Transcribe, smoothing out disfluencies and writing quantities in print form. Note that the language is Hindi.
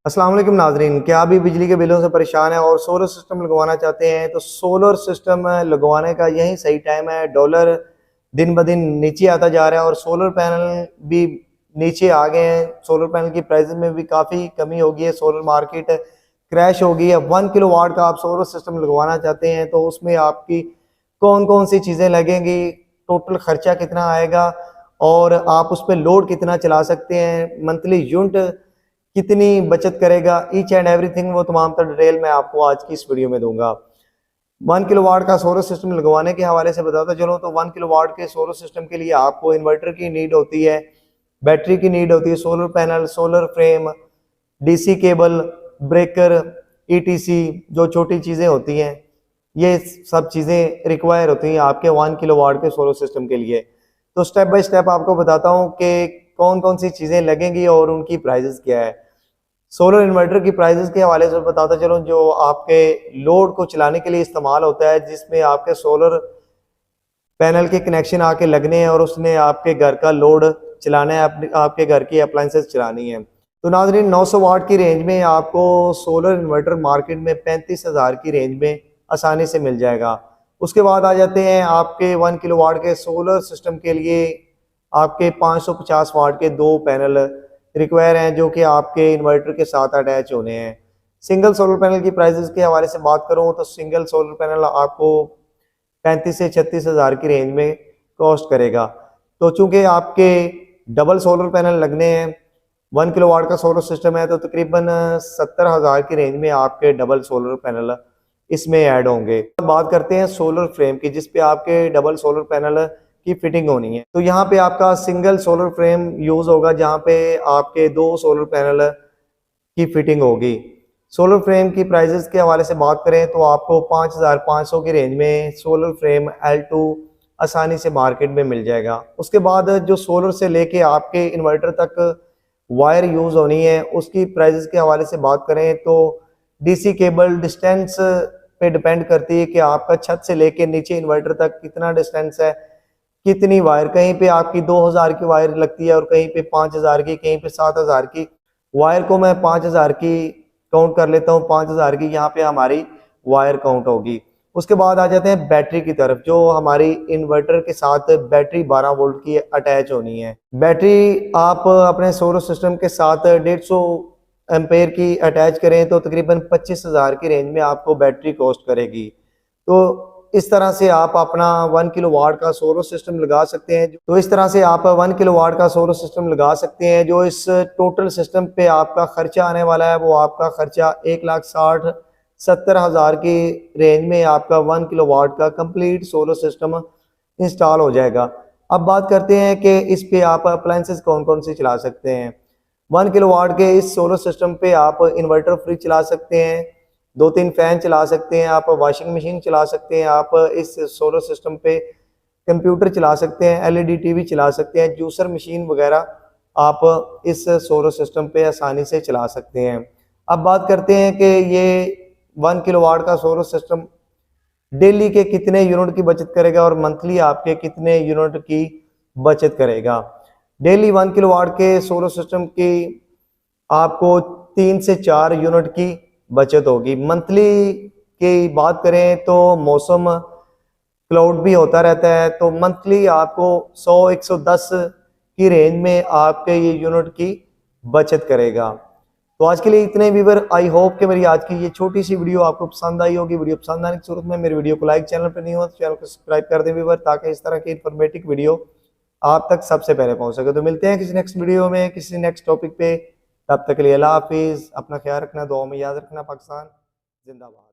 अस्सलाम वालेकुम नाजरीन, क्या अभी बिजली के बिलों से परेशान है और सोलर सिस्टम लगवाना चाहते हैं? तो सोलर सिस्टम लगवाने का यही सही टाइम है। डॉलर दिन ब दिन नीचे आता जा रहा है और सोलर पैनल भी नीचे आ गए हैं। सोलर पैनल की प्राइस में भी काफ़ी कमी हो गई है। सोलर मार्केट क्रैश हो गई है। 1 किलोवाट का आप सोलर सिस्टम लगवाना चाहते हैं तो उसमें आपकी कौन कौन सी चीज़ें लगेंगी, टोटल खर्चा कितना आएगा और आप उस पर लोड कितना चला सकते हैं, मंथली यूनिट कितनी बचत करेगा, ईच एंड एवरीथिंग वो तमाम तर डिटेल मैं आपको आज की इस वीडियो में दूंगा। 1 किलोवाट का सोलर सिस्टम लगवाने के हवाले से बताता चलो तो 1 किलोवाट के सोलर सिस्टम के लिए आपको इन्वर्टर की नीड होती है, बैटरी की नीड होती है, solar panel, solar frame, DC cable, breaker, etc, जो छोटी चीज़ें होती हैं, ये सब चीज़ें रिक्वायर होती हैं आपके 1 किलोवाट के सोलर सिस्टम के लिए। तो स्टेप बाय स्टेप आपको बताता हूँ कि कौन कौन सी चीज़ें लगेंगी और उनकी प्राइजेस क्या है। सोलर इन्वर्टर की प्राइजेस के हवाले से बताता चलूँ, जो आपके लोड को चलाने के लिए इस्तेमाल होता है, जिसमें आपके सोलर पैनल के कनेक्शन आके लगने हैं और उसने आपके घर का लोड चलाना है, आपके घर की अप्लाइंसेस चलानी है। तो नाज़रीन, 900 वाट की रेंज में आपको सोलर इन्वर्टर मार्केट में 35,000 की रेंज में आसानी से मिल जाएगा। उसके बाद आ जाते हैं आपके 1 किलोवाट के सोलर सिस्टम के लिए आपके 550 वाट के 2 पैनल रिक्वायर हैं, जो कि आपके इन्वर्टर के साथ अटैच होने हैं। सिंगल सोलर पैनल की प्राइसेस के हवाले से बात करूं तो सिंगल सोलर पैनल आपको 35 से 36,000 की रेंज में कॉस्ट करेगा। तो चूंकि आपके डबल सोलर पैनल लगने हैं, 1 किलोवाट का सोलर सिस्टम है, तो तकरीबन 70,000 की रेंज में आपके डबल सोलर पैनल इसमें ऐड होंगे। बात करते हैं सोलर फ्रेम की, जिसपे आपके डबल सोलर पैनल की फिटिंग होनी है। तो यहाँ पे आपका सिंगल सोलर फ्रेम यूज होगा, जहाँ पे आपके 2 सोलर पैनल की फिटिंग होगी। सोलर फ्रेम की प्राइजेस के हवाले से बात करें तो आपको 5,500 की रेंज में सोलर फ्रेम L2 आसानी से मार्केट में मिल जाएगा। उसके बाद जो सोलर से लेके आपके इन्वर्टर तक वायर यूज होनी है, उसकी प्राइजेस के हवाले से बात करें तो डीसी केबल डिस्टेंस पे डिपेंड करती है कि आपका छत से लेके नीचे इन्वर्टर तक कितना डिस्टेंस है, कितनी वायर। कहीं पे आपकी 2,000 की वायर लगती है और कहीं पे 5,000 की, कहीं पे 7,000 की। वायर को मैं 5,000 की काउंट कर लेता हूँ, 5,000 की यहाँ पे हमारी वायर काउंट होगी। उसके बाद आ जाते हैं बैटरी की तरफ, जो हमारी इन्वर्टर के साथ बैटरी 12 वोल्ट की अटैच होनी है। बैटरी आप अपने सोलर सिस्टम के साथ 150 एम्पेयर की अटैच करें तो तकरीबन 25,000 की रेंज में आपको बैटरी कॉस्ट करेगी। तो इस तरह से आप अपना 1 किलोवाट का सोलर सिस्टम लगा सकते हैं। तो इस तरह से आप 1 किलोवाट का सोलर सिस्टम लगा सकते हैं। जो इस टोटल सिस्टम पे आपका खर्चा आने वाला है, वो आपका खर्चा 1,60,70,000 की रेंज में आपका 1 किलोवाट का कंप्लीट सोलर सिस्टम इंस्टॉल हो जाएगा। अब बात करते हैं कि इस पे आप अप्लाइंसेस कौन कौन से चला सकते हैं। 1 किलोवाट के इस सोलर सिस्टम पे आप इन्वर्टर फ्रिज चला सकते हैं, 2-3 फैन चला सकते हैं, आप वॉशिंग मशीन चला सकते हैं, आप इस सोलर सिस्टम पे कंप्यूटर चला सकते हैं, एलईडी टीवी चला सकते हैं, जूसर मशीन वगैरह आप इस सोलर सिस्टम पे आसानी से चला सकते हैं। अब बात करते हैं कि ये 1 किलोवाट का सोलर सिस्टम डेली के कितने यूनिट की बचत करेगा और मंथली आपके कितने यूनिट की बचत करेगा। डेली 1 किलोवाट के सोलर सिस्टम की आपको 3 से 4 यूनिट की बचत होगी। मंथली की बात करें तो मौसम क्लाउड भी होता रहता है, तो मंथली आपको 100-110 की रेंज में आपके ये यूनिट की बचत करेगा। तो आज के लिए इतने व्यूअर, आई होप कि मेरी आज की ये छोटी सी वीडियो आपको पसंद आई होगी। वीडियो पसंद आने की सूरत में मेरी वीडियो को लाइक, चैनल पर नहीं हो तो चैनल को सब्सक्राइब कर दें व्यूअर, ताकि इस तरह की इन्फॉर्मेटिव वीडियो आप तक सबसे पहले पहुंच सके। तो मिलते हैं किसी नेक्स्ट वीडियो में, किसी नेक्स्ट टॉपिक पे। तब तक के लिए अल्लाह हाफिज़। अपना ख्याल रखना, दुआ में याद रखना। पाकिस्तान जिंदाबाद।